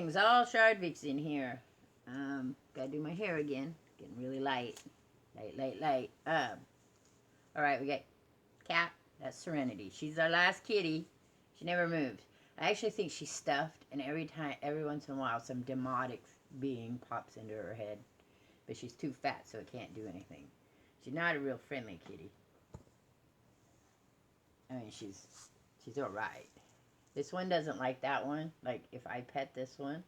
Greetings, all Shardvixen here. Gotta do my hair again. Getting really light. Light. Alright, we got Cat. That's Serenity. She's our last kitty. She never moved. I actually think she's stuffed, and every once in a while, some demonic being pops into her head. But she's too fat, so it can't do anything. She's not a real friendly kitty. I mean, she's alright. This one doesn't like that one. Like, if I pet this one,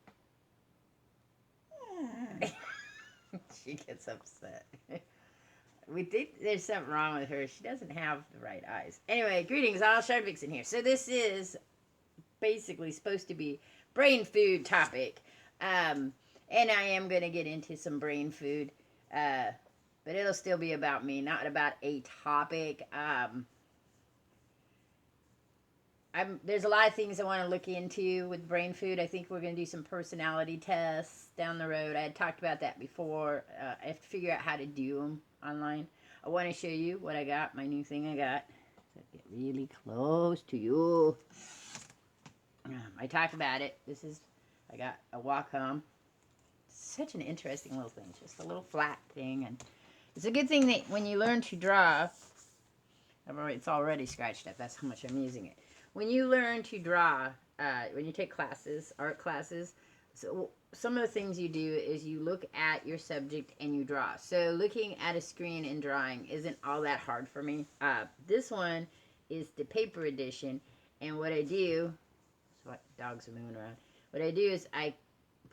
she gets upset. We think there's something wrong with her. She doesn't have the right eyes. Anyway, greetings, all Shardvixen here. So this is basically supposed to be brain food topic. And I am going to get into some brain food. But it'll still be about me, not about a topic. There's a lot of things I want to look into with brain food. I think we're going to do some personality tests down the road. I had talked about that before. I have to figure out how to do them online. I want to show you what I got, my new thing I got. So get really close to you. I talked about it. I got a Wacom. Such an interesting little thing. Just a little flat thing. And it's a good thing that when you learn to draw, it's already scratched up. That's how much I'm using it. When you learn to draw, when you take classes, art classes, so some of the things you do is you look at your subject and you draw. So looking at a screen and drawing isn't all that hard for me. This one is the paper edition, and what I do, so what dogs are moving around. What I do is I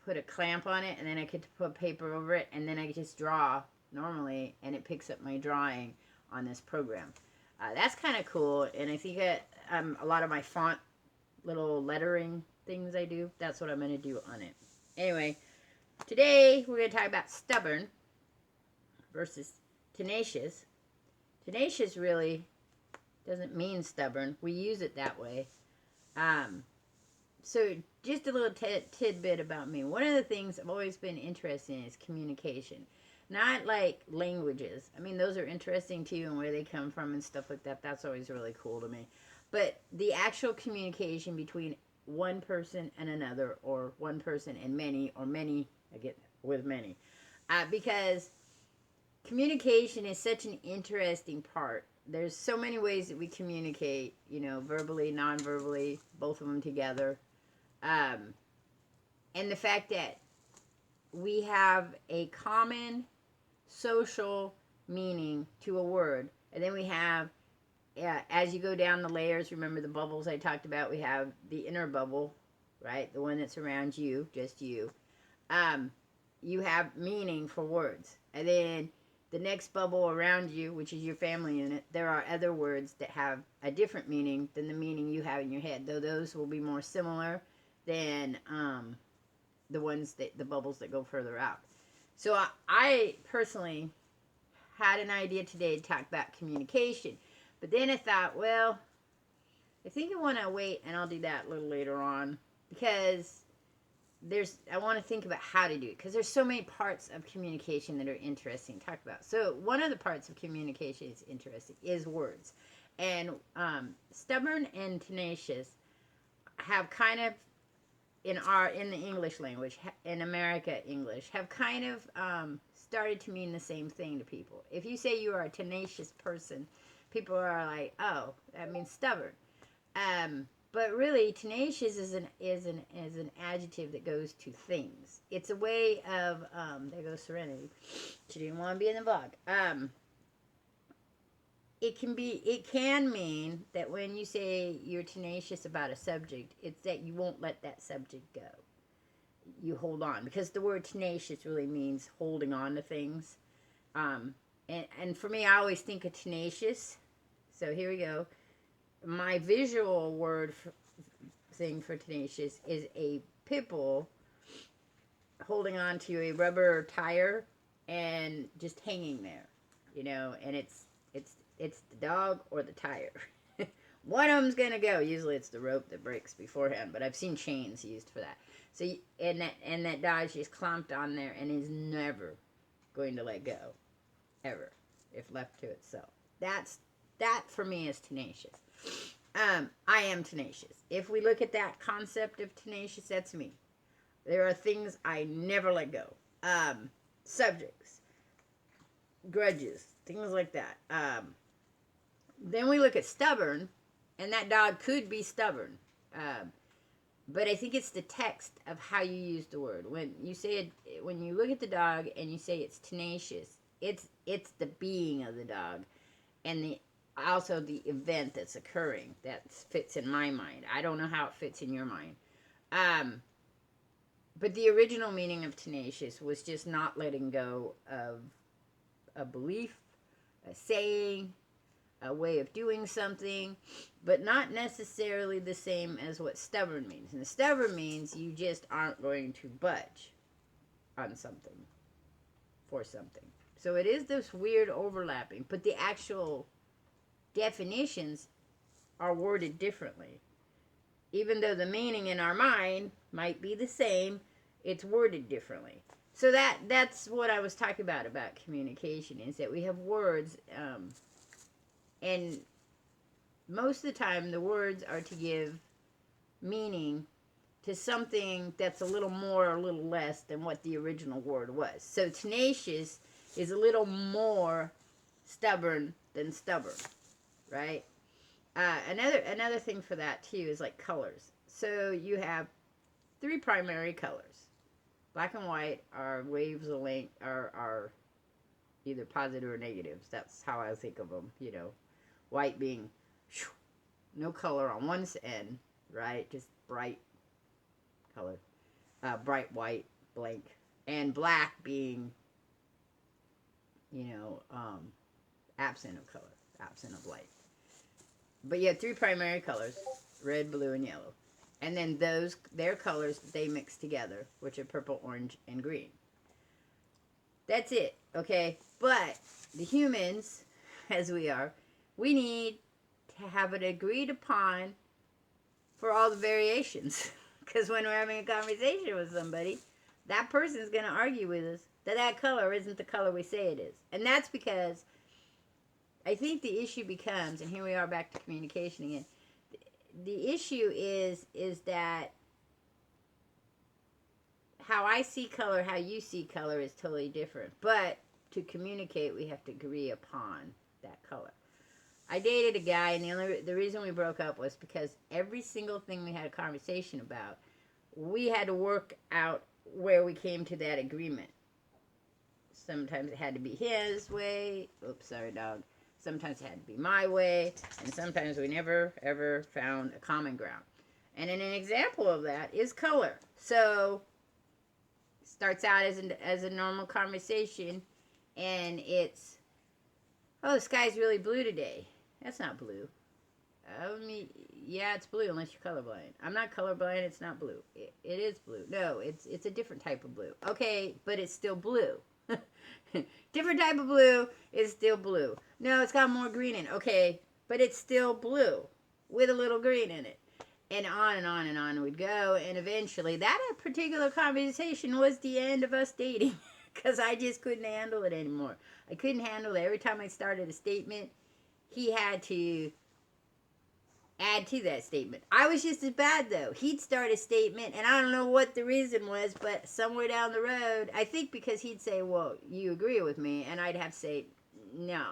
put a clamp on it, and then I could put paper over it, and then I just draw normally, and it picks up my drawing on this program. That's kind of cool, and I think a lot of my font, little lettering things I do, that's what I'm going to do on it. Anyway, today we're going to talk about stubborn versus tenacious. Tenacious really doesn't mean stubborn. We use it that way. So just a little tidbit about me. One of the things I've always been interested in is communication. Not like languages. I mean, those are interesting too, and where they come from and stuff like that. That's always really cool to me. But the actual communication between one person and another, or one person and many, or many, again, with many. Because communication is such an interesting part. There's so many ways that we communicate, verbally, non-verbally, both of them together. And the fact that we have a common social meaning to a word, and then we have, as you go down the layers, remember the bubbles I talked about, we have the inner bubble, right, the one that's around you, just you. You have meaning for words, and then the next bubble around you, which is your family unit, there are other words that have a different meaning than the meaning you have in your head, though those will be more similar than the bubbles that go further out. So I personally had an idea today to talk about communication. But then I thought, well, I think I want to wait, and I'll do that a little later on. Because I want to think about how to do it. Because there's so many parts of communication that are interesting to talk about. So one of the parts of communication that's interesting is words. And stubborn and tenacious have kind of, in the English language, in America English, have kind of started to mean the same thing to people. If you say you are a tenacious person, people are like, oh, that means stubborn. But really, tenacious is an adjective that goes to things. It's a way of, there goes Serenity. She didn't want to be in the vlog. It can mean that when you say you're tenacious about a subject, it's that you won't let that subject go. You hold on, because the word tenacious really means holding on to things. And for me, I always think of tenacious. So here we go. My visual word thing for tenacious is a pit bull holding on to a rubber tire and just hanging there, and it's the dog or the tire. One of them's gonna go. Usually it's the rope that breaks beforehand, but I've seen chains used for that. So and that dog just clamped on there and is never going to let go, ever, if left to itself. That for me is tenacious. I am tenacious. If we look at that concept of tenacious, that's me. There are things I never let go. Subjects, grudges, things like that. Then we look at stubborn, and that dog could be stubborn. But I think it's the text of how you use the word. When you say it, when you look at the dog and you say it's tenacious, it's the being of the dog, and also the event that's occurring that fits in my mind. I don't know how it fits in your mind. But the original meaning of tenacious was just not letting go of a belief, a saying, a way of doing something, but not necessarily the same as what stubborn means. And the stubborn means you just aren't going to budge on something, for something. So it is this weird overlapping, but the actual definitions are worded differently. Even though the meaning in our mind might be the same, it's worded differently. So that's what I was talking about communication, is that we have words, and most of the time the words are to give meaning to something that's a little more or a little less than what the original word was. So tenacious is a little more stubborn than stubborn, right? Another thing for that too is like colors. So you have 3 primary colors. Black and white are waves of length, are either positive or negatives. That's how I think of them. White being no color on one end, right? Just bright color, bright white, blank, and black being absent of color, absent of light. But you have 3 primary colors: red, blue, and yellow. And then their colors, they mix together, which are purple, orange, and green. That's it, okay? But the humans, as we are, we need to have it agreed upon for all the variations. Because when we're having a conversation with somebody, that person's going to argue with us that color isn't the color we say it is. And that's because I think the issue becomes, and here we are back to communication again, the issue is that how I see color, how you see color is totally different. But to communicate, we have to agree upon that color. I dated a guy, and the reason we broke up was because every single thing we had a conversation about, we had to work out where we came to that agreement. Sometimes it had to be his way. Oops, sorry, dog. Sometimes it had to be my way, and sometimes we never, ever found a common ground. And an example of that is color. So, it starts out as a normal conversation, and it's, oh, the sky's really blue today. That's not blue. I mean, yeah, it's blue unless you're colorblind. I'm not colorblind, it's not blue. It is blue. No, it's a different type of blue. Okay, but it's still blue. Different type of blue is still blue. No, it's got more green in it. Okay, but it's still blue with a little green in it. And on and on and on we'd go. And eventually, that particular conversation was the end of us dating. Because I just couldn't handle it anymore. I couldn't handle it. Every time I started a statement, he had to add to that statement. I was just as bad, though. He'd start a statement, and I don't know what the reason was, but somewhere down the road, I think because he'd say, well, you agree with me, and I'd have to say, no.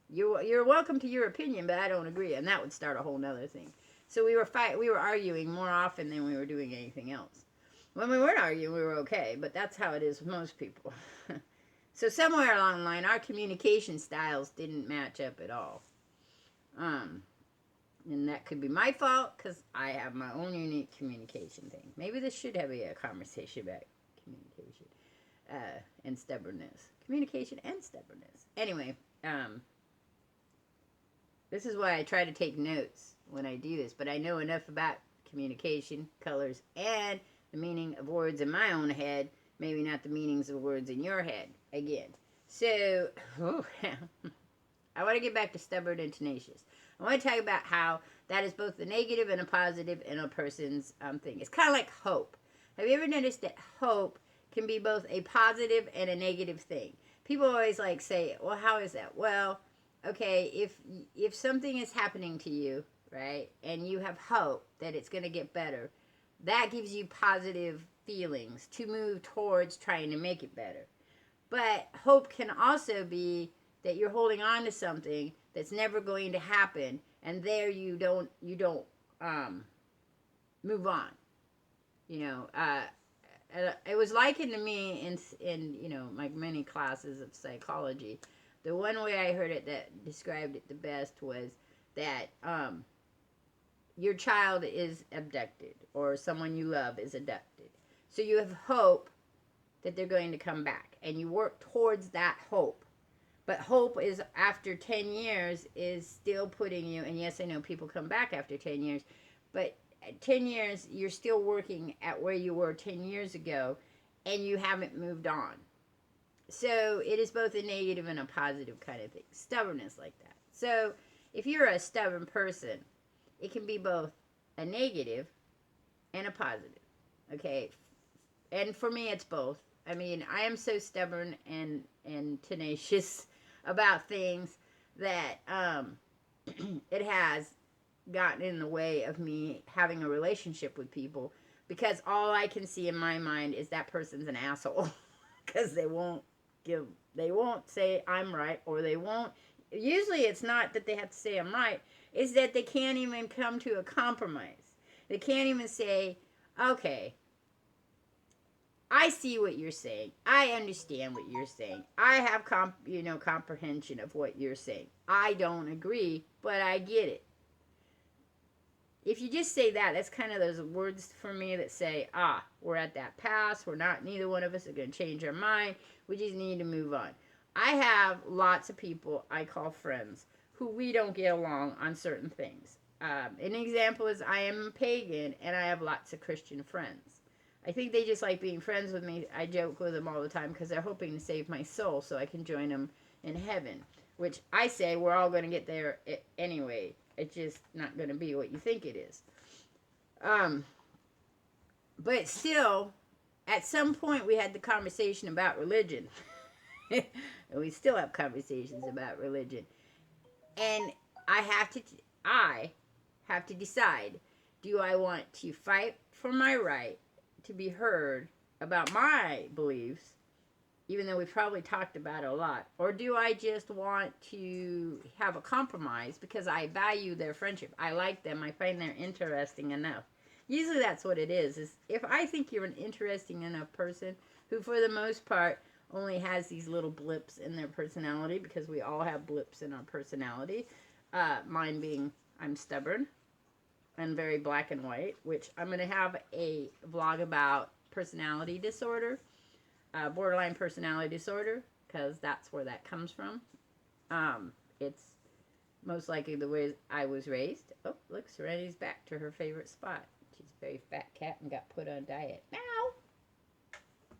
You're welcome to your opinion, but I don't agree, and that would start a whole nother thing. So we were arguing more often than we were doing anything else. When we weren't arguing, we were okay, but that's how it is with most people. So somewhere along the line, our communication styles didn't match up at all. And that could be my fault, because I have my own unique communication thing. Maybe this should have a conversation about communication and stubbornness. Communication and stubbornness. Anyway, this is why I try to take notes when I do this, but I know enough about communication, colors, and the meaning of words in my own head, maybe not the meanings of words in your head, again. So, I want to get back to stubborn and tenacious. I want to talk about how that is both a negative and a positive in a person's thing. It's kind of like hope. Have you ever noticed that hope can be both a positive and a negative thing? People always like say, well, how is that? Well, okay, if something is happening to you, right, and you have hope that it's going to get better, that gives you positive feelings to move towards trying to make it better. But hope can also be that you're holding on to something that's never going to happen, and there you don't move on. You know, it was likened to me in my many classes of psychology. The one way I heard it that described it the best was that your child is abducted, or someone you love is abducted. So you have hope that they're going to come back, and you work towards that hope. But hope is, after 10 years, is still putting you, and yes, I know people come back after 10 years, but at 10 years, you're still working at where you were 10 years ago, and you haven't moved on. So it is both a negative and a positive kind of thing. Stubbornness like that. So if you're a stubborn person, it can be both a negative and a positive. Okay? And for me, it's both. I mean, I am so stubborn and tenacious about things that it has gotten in the way of me having a relationship with people, because all I can see in my mind is that person's an asshole. Because they won't say I'm right, or they won't. Usually it's not that they have to say I'm right, it's that they can't even come to a compromise. They can't even say, okay, I see what you're saying. I understand what you're saying. I have comprehension of what you're saying. I don't agree, but I get it. If you just say that, that's kind of those words for me that say, we're at that pass. Neither one of us are going to change our mind. We just need to move on. I have lots of people I call friends who we don't get along on certain things. An example is I am pagan, and I have lots of Christian friends. I think they just like being friends with me. I joke with them all the time because they're hoping to save my soul so I can join them in heaven, which I say we're all going to get there anyway. It's just not going to be what you think it is. But still, at some point we had the conversation about religion. And we still have conversations about religion. And I have to decide, do I want to fight for my right to be heard about my beliefs, even though we've probably talked about it a lot, or do I just want to have a compromise because I value their friendship? I like them. I find they're interesting enough. Usually that's what it is if I think you're an interesting enough person who, for the most part, only has these little blips in their personality, because we all have blips in our personality. Mine being I'm stubborn and very black and white, which I'm going to have a vlog about personality disorder. Borderline personality disorder, because that's where that comes from. It's most likely the way I was raised. Oh, look, Serenity's back to her favorite spot. She's a very fat cat and got put on diet. Meow!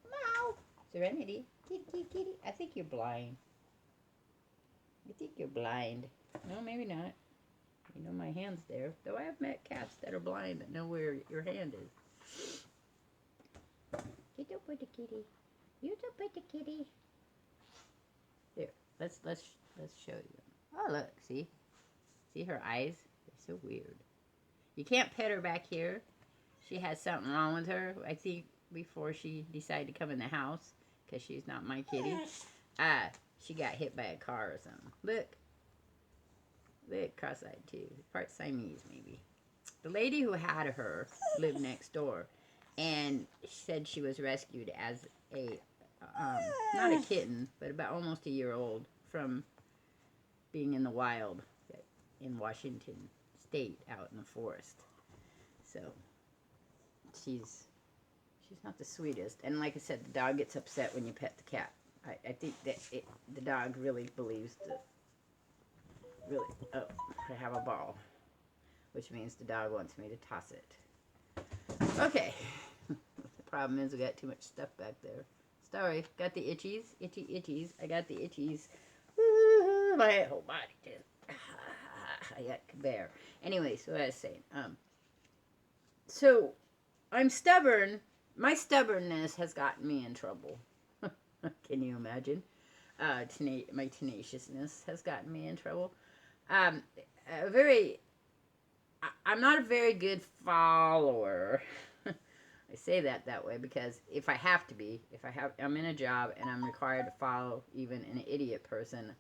Meow! Serenity, kitty, kitty, kitty. I think you're blind. I think you're blind. No, maybe not. You know my hand's there. Though I have met cats that are blind that know where your hand is. Kitty, pretty kitty. You're so pretty, kitty. There, let's show you. Oh, look, see her eyes? They're so weird. You can't pet her back here. She has something wrong with her. I think before she decided to come in the house, because she's not my kitty. She got hit by a car or something. Look, cross-eyed too. Part Siamese maybe. The lady who had her lived next door, and said she was rescued as a not a kitten, but about almost a year old, from being in the wild in Washington State, out in the forest. So she's not the sweetest. And like I said, the dog gets upset when you pet the cat. I think that the dog really believes I have a ball, which means the dog wants me to toss it. Okay. The problem is we got too much stuff back there. Sorry, got the itchies. Itchies. I got the itchies. My whole body just... Yuck, bear. Anyway, so what I was saying. So, I'm stubborn. My stubbornness has gotten me in trouble. Can you imagine? My tenaciousness has gotten me in trouble. I'm not a very good follower. I say that way because if I have to be, I'm in a job and I'm required to follow even an idiot person,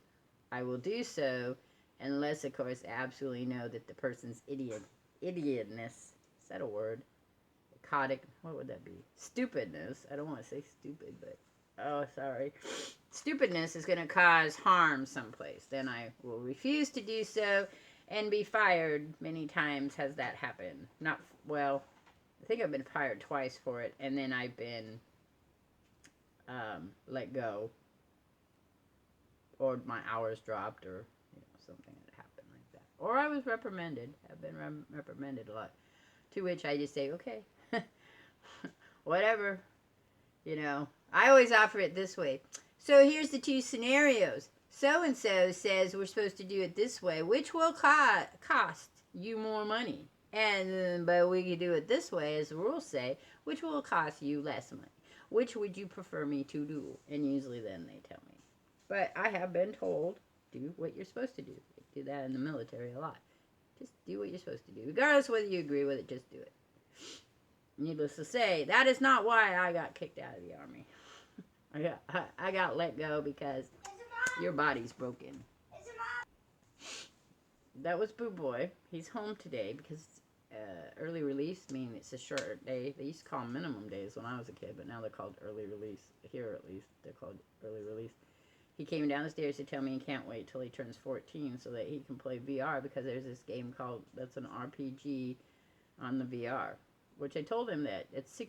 I will do so, unless, of course, I absolutely know that the person's idiotness, is that a word? Psychotic, what would that be? Stupidness. I don't want to say stupid, but, oh, sorry. Stupidness is going to cause harm someplace. Then I will refuse to do so and be fired. Many times has that happened. Not, well, I think I've been fired twice for it, and then I've been let go, or my hours dropped, or something that happened like that. Or I was reprimanded. I've been reprimanded a lot. To which I just say, okay, whatever. I always offer it this way. So here's the two scenarios. So-and-so says we're supposed to do it this way, which will cost you more money. But we can do it this way, as the rules say, which will cost you less money. Which would you prefer me to do? And usually then they tell me. But I have been told, do what you're supposed to do. They do that in the military a lot. Just do what you're supposed to do. Regardless whether you agree with it, just do it. Needless to say, that is not why I got kicked out of the Army. I got let go because your body's broken. That was Boo Boy. He's home today because early release, it's a short day. They used to call them minimum days when I was a kid, but now they're called early release. Here, at least, they're called early release. He came down the stairs to tell me he can't wait till he turns 14 so that he can play VR, because there's this game that's an RPG on the VR, which I told him that it's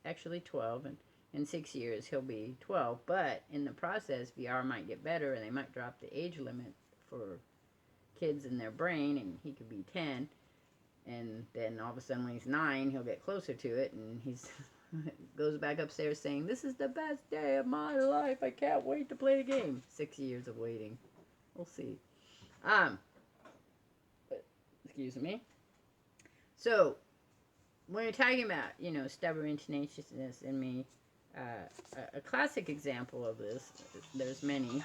actually 12, and in 6 years he'll be 12, but in the process VR might get better and they might drop the age limit for kids in their brain, and he could be 10, and then all of a sudden when he's 9 he'll get closer to it, and he's goes back upstairs saying, "This is the best day of my life, I can't wait to play the game." 6 years of waiting. We'll see. Excuse me. So when you're talking about stubborn tenaciousness in me, a classic example of this, there's many.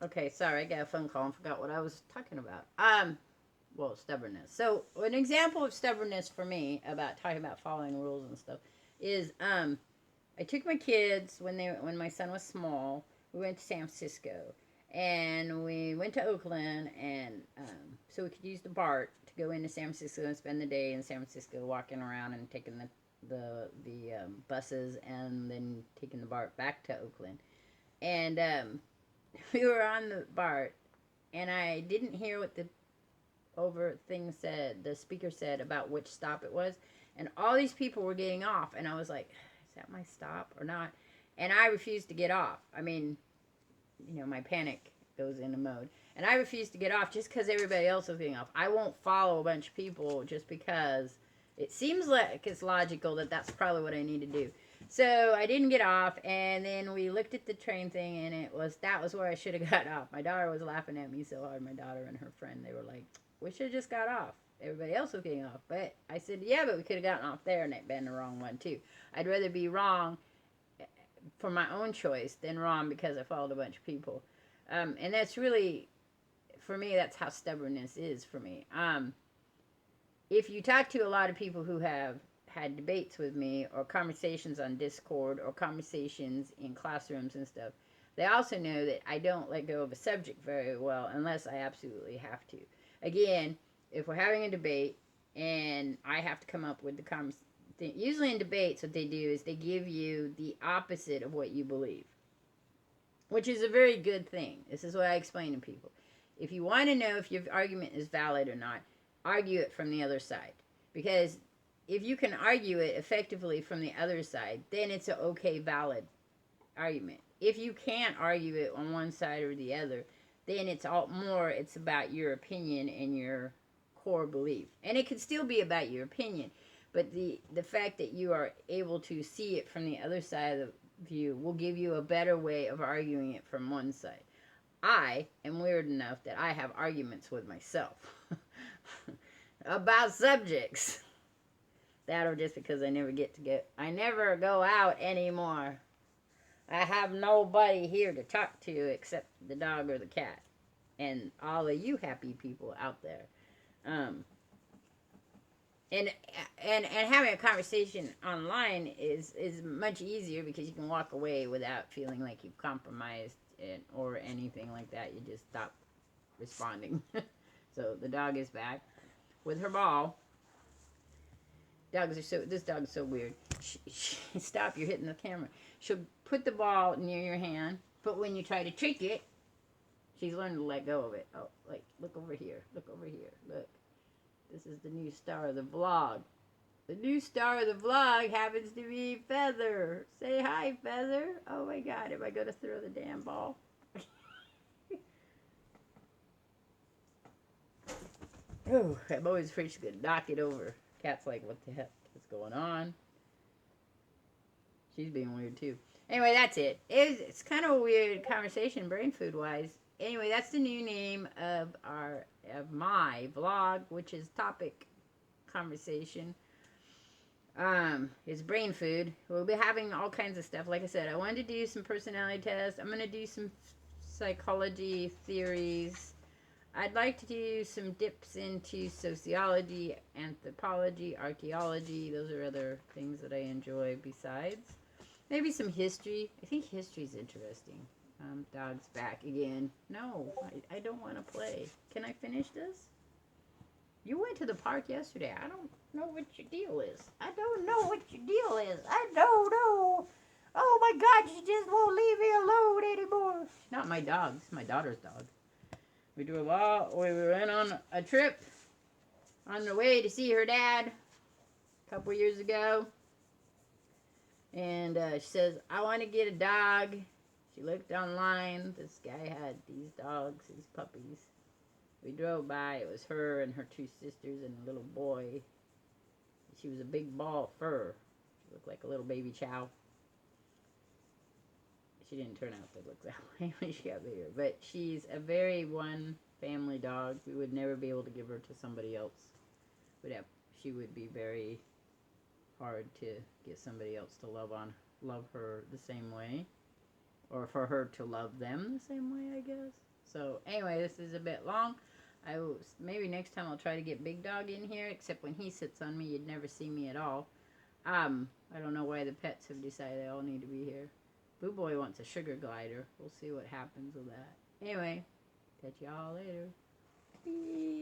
Okay, sorry, I got a phone call and forgot what I was talking about. Well, stubbornness. So an example of stubbornness for me, about talking about following rules and stuff, is I took my kids when my son was small. We went to San Francisco, and we went to Oakland, and so we could use the BART to go into San Francisco and spend the day in San Francisco, walking around and taking the buses, and then taking the BART back to Oakland. And we were on the BART, and I didn't hear what the speaker said about which stop it was, and all these people were getting off, and I was like, is that my stop or not? And I refused to get off. I mean, my panic goes into mode, and I refused to get off just because everybody else was getting off. I won't follow a bunch of people just because it seems like it's logical that that's probably what I need to do. So I didn't get off, and then we looked at the train thing, and that was where I should have got off. My daughter was laughing at me so hard. My daughter and her friend, they were like, we should have just got off. Everybody else was getting off. But I said, yeah, but we could have gotten off there, and it'd been the wrong one too. I'd rather be wrong for my own choice than wrong because I followed a bunch of people. And that's really, for me, that's how stubbornness is for me. If you talk to a lot of people who have had debates with me, or conversations on Discord, or conversations in classrooms and stuff, they also know that I don't let go of a subject very well unless I absolutely have to. Again, if we're having a debate and I have to come up with the conversation, usually in debates what they do is they give you the opposite of what you believe, which is a very good thing. This is what I explain to people. If you want to know if your argument is valid or not, argue it from the other side. Because if you can argue it effectively from the other side, then it's an okay, valid argument. If you can't argue it on one side or the other, then it's about your opinion and your core belief. And it can still be about your opinion, but the fact that you are able to see it from the other side of the view will give you a better way of arguing it from one side. I am weird enough that I have arguments with myself about subjects. That, or just because I never go out anymore. I have nobody here to talk to except the dog or the cat. And all of you happy people out there. and and having a conversation online is much easier because you can walk away without feeling like you've compromised it or anything like that. You just stop responding. So the dog is back with her ball. This dog's so weird. Stop, you're hitting the camera. She'll put the ball near your hand, but when you try to trick it, she's learned to let go of it. Oh, like, look over here, look over here, look. This is the new star of the vlog. The new star of the vlog happens to be Feather. Say hi, Feather. Oh my God, am I going to throw the damn ball? Oh, I'm always afraid she's going to knock it over. Cat's like, what the heck is going on? She's being weird too. Anyway, that's it. It's kind of a weird conversation, brain food wise. Anyway, that's the new name of my vlog, which is topic conversation. It's brain food. We'll be having all kinds of stuff. Like I said, I wanted to do some personality tests. I'm gonna do some psychology theories. I'd like to do some dips into sociology, anthropology, archaeology. Those are other things that I enjoy besides. Maybe some history. I think history's interesting. Dog's back again. No, I don't want to play. Can I finish this? You went to the park yesterday. I don't know what your deal is. I don't know what your deal is. I don't know. Oh my God, you just won't leave me alone anymore. Not my dog. It's my daughter's dog. We went on a trip on the way to see her dad a couple years ago. And she says, I want to get a dog. She looked online. This guy had these dogs, these puppies. We drove by. It was her and her two sisters and a little boy. She was a big ball of fur. She looked like a little baby chow. She didn't turn out to look that way when she got bigger. But she's a very one family dog. We would never be able to give her to somebody else. She would be very hard to get somebody else to love her the same way. Or for her to love them the same way, I guess. So anyway, this is a bit long. Maybe next time I'll try to get Big Dog in here, except when he sits on me, you'd never see me at all. I don't know why the pets have decided they all need to be here. Boo Boy wants a sugar glider. We'll see what happens with that. Anyway, catch y'all later. Bye.